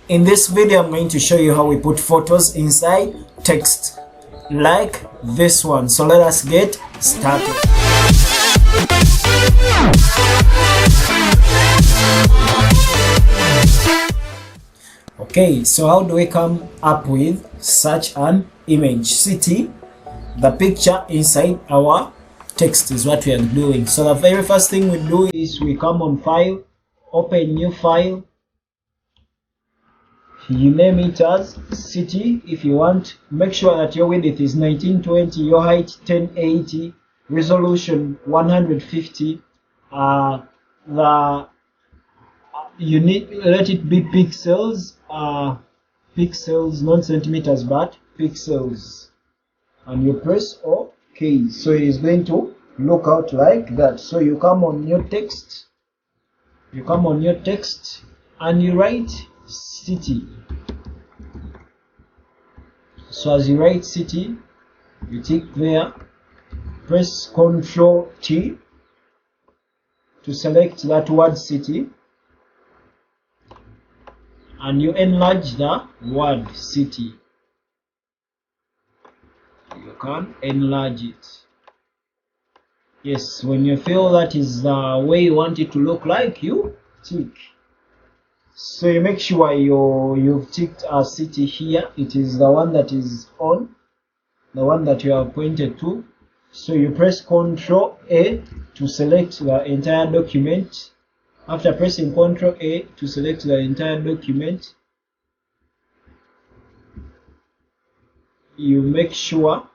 In this video, I'm going to show you how we put photos inside text, like this one. So let us get started. Okay, so how do we come up with such an image? City, the picture inside our text is what we are doing. So the very first thing we do is we come on file, open new file. You name it as city if you want. Make sure that your width is 1920, your height 1080, resolution 150. You need let it be pixels, pixels, not centimeters but pixels, and you press OK. So it is going to look out like that. So you come on your text, and you write city. So as you write city, you tick there, press Ctrl T to select that word city, and you enlarge the word city. You can enlarge it. Yes, when you feel that is the way you want it to look like, you tick. So you make sure you've ticked a city here. It is the one that is on, the one that you have pointed to. So you press Ctrl A to select the entire document. After pressing Ctrl A to select the entire document, you make sure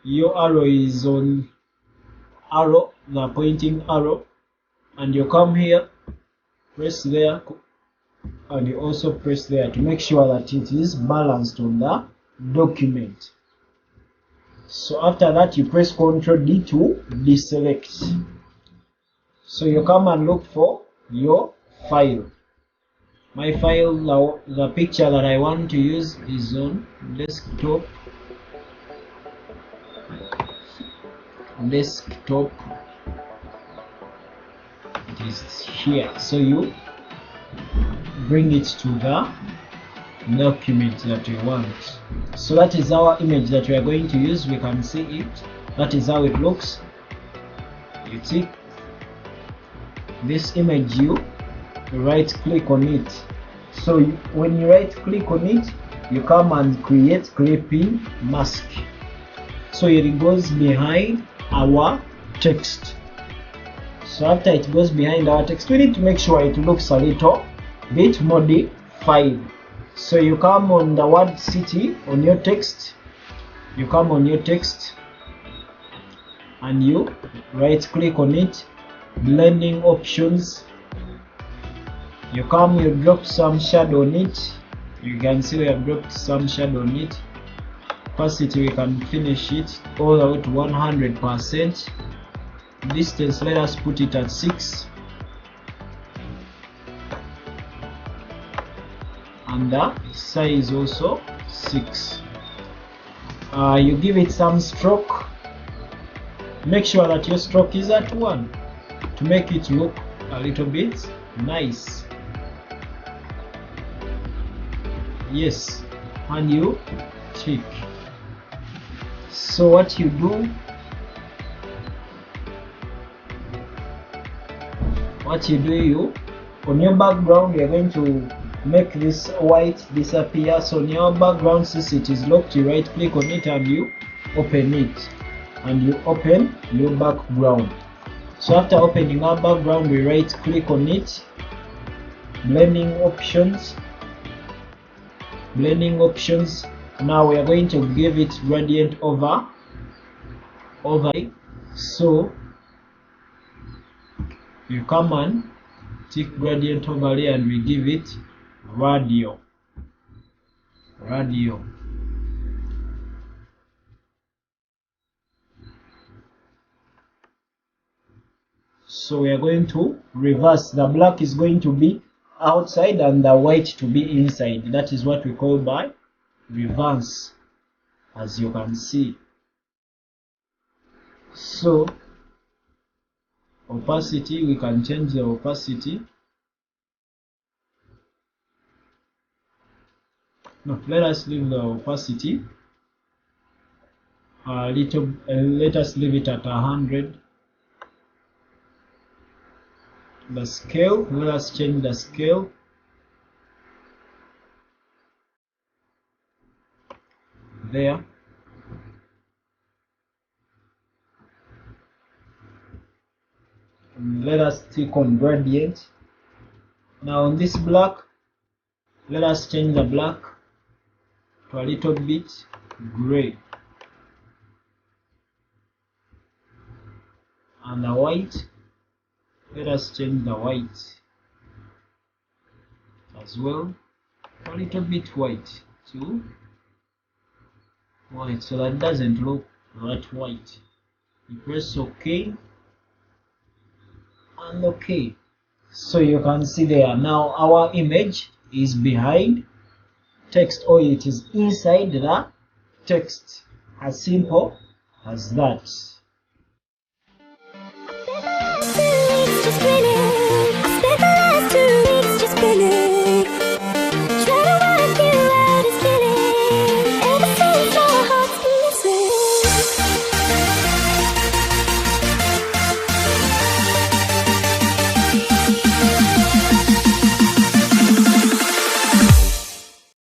your arrow is on arrow, the pointing arrow, and you come here, press there, and you also press there to make sure that it is balanced on the document. So after that, you press Ctrl D to deselect. So you come and look for your file. My file, the picture that I want to use is on desktop. It is here. So you bring it to the document that you want. So that is our image that we are going to use. We can see it. That is how it looks. You tick this image, you right click on it. So when you right click on it, you come and create clipping mask. So it goes behind our text. So after it goes behind our text, we need to make sure it looks a little bit modified. So you come on the word city on your text, you come on your text and you right click on it, blending options, you come, you drop some shadow on it. You can see we have dropped some shadow on it. Opacity, we can finish it all out 100%. Distance, let us put it at 6, and the size also 6. You give it some stroke. Make sure that your stroke is at 1 to make it look a little bit nice. Yes, and you tick. So what you do, you on your background, you are going to make this white disappear. So on your background, since it is locked, you right click on it and you open it, and you open your background. So after opening our background, we right click on it, blending options. Now we are going to give it gradient over. So you come and tick gradient overlay and we give it radial. So we are going to reverse. The black is going to be outside and the white to be inside. That is what we call by reverse, as you can see. So opacity, we can change the opacity No, let us leave the opacity a little. Let us leave it at 100. The scale, let us change the scale. There. And let us click on gradient. Now on this black, let us change the black to a little bit gray. And the white, let us change the white as well, a little bit white to white, so that doesn't look that white. You press OK and OK. So you can see there now our image is behind text, or it is inside the text. As simple as that. Just spinning. I spent the last 2 weeks just spinning.